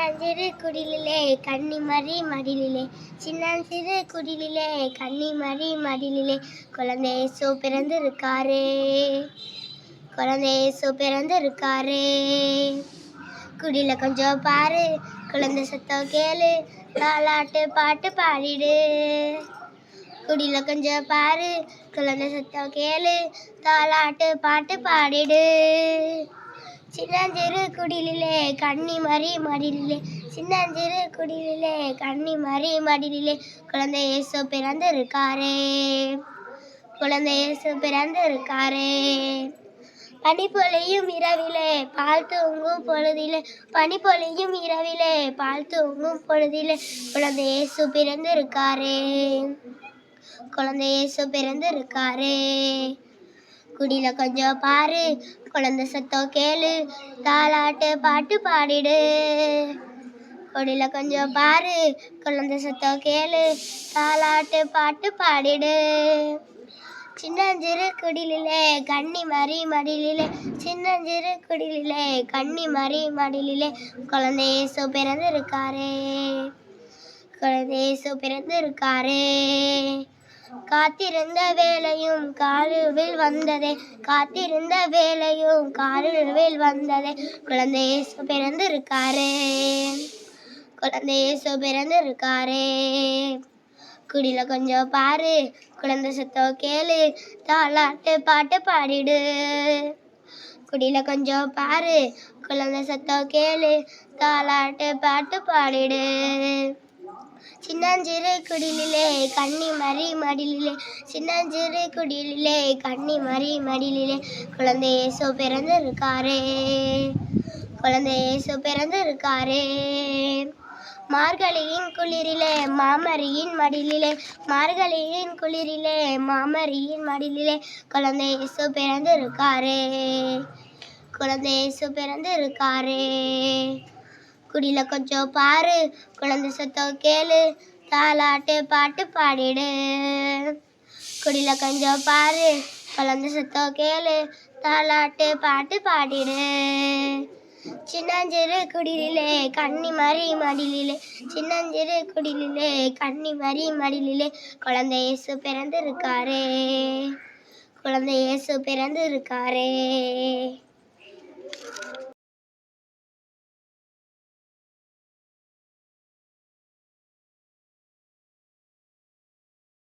சின்னஞ்சிறு குடிலிலே கன்னிமரி மடிலிலே, சின்னஞ்சிறு குடிலிலே கன்னிமரி மடிலிலே, குழந்தை இயேசு பிறந்திருக்காரே, குழந்தை இயேசு பிறந்திருக்காரே. குடில கொஞ்சம் பாரு, குழந்தை சத்தம் கேளு, தாலாட்டு பாட்டு பாடிடு. குடில கொஞ்சம் பாரு, குழந்தை சத்தம் கேளு, தாலாட்டு பாட்டு பாடிடு. சின்னஞ்சிறு குடிலிலே கன்னிமரி மடிலிலே, சின்னஞ்சிறு குடிலிலே கன்னிமரி மடிலிலே, குழந்தை இயேசு பிறந்திருக்காரே, குழந்தை இயேசு பிறந்திருக்காரே. பனி பொழியும் இரவிலே பால் தூங்கும் பொழுதிலே, பனி பொழியும் இரவிலே பால் தூங்கும் பொழுதிலே, குழந்தை இயேசு பிறந்திருக்காரே, குழந்தை இயேசு பிறந்திருக்காரே. குடில கொஞ்சம் பாரு, குழந்தை சத்தம் கேளு, தாலாட்டு பாட்டு பாடிடு. குடில கொஞ்சம் பாரு, குழந்தை சத்தம் கேளு, தாலாட்டு பாட்டு பாடிடு. சின்னஞ்சிறு குடிலிலே கன்னிமரி மடிலிலே, சின்னஞ்சிறு குடிலிலே கன்னிமரி மடிலிலே, குழந்தை இயேசு பிறந்திருக்காரே, குழந்தை இயேசு பிறந்திருக்காரே. காத்திருந்த வேளையும் காலுவில் வந்ததே, காத்திருந்த வேளையும் காலுவில் வந்ததே, குழந்தை இயேசு பிறந்திருக்காரே, குழந்தை இயேசு பிறந்திருக்காரே. குடில கொஞ்சம் பாரு, குழந்தை சத்தம் கேளு, தாலாட்டு பாட்டு பாடிடு. குடில கொஞ்சம் பாரு, குழந்தை சத்தம் கேளு, தாலாட்டு பாட்டு பாடிடு. சின்னஞ்சிறு குடிலிலே கன்னிமரி மடிலிலே, சின்னஞ்சிறு குடிலிலே கன்னிமரி மடிலிலே, குழந்தை இயேசு பிறந்திருக்காரே, குழந்தை இயேசு பிறந்திருக்காரே. மார்கழியின் குளிரிலே மாமரியின் மடிலிலே, மார்கழியின் குளிரிலே மாமரியின் மடிலிலே, குழந்தை இயேசு பிறந்திருக்காரே, குழந்தை இயேசு பிறந்திருக்காரே. குடில கொஞ்சம் பாரு, குழந்தை சத்தம் கேளு, தாலாட்டு பாட்டு பாடிடு. குடில கொஞ்சம் பாரு, குழந்தை சத்தம் கேளு, தாலாட்டு பாட்டு பாடிடு. சின்னஞ்சிறு குடிலிலே கன்னிமரி மடிலிலே, சின்னஞ்சிறு குடிலிலே கன்னிமரி மடிலிலே, குழந்தை இயேசு பிறந்திருக்காரே, குழந்தை இயேசு பிறந்திருக்காரே.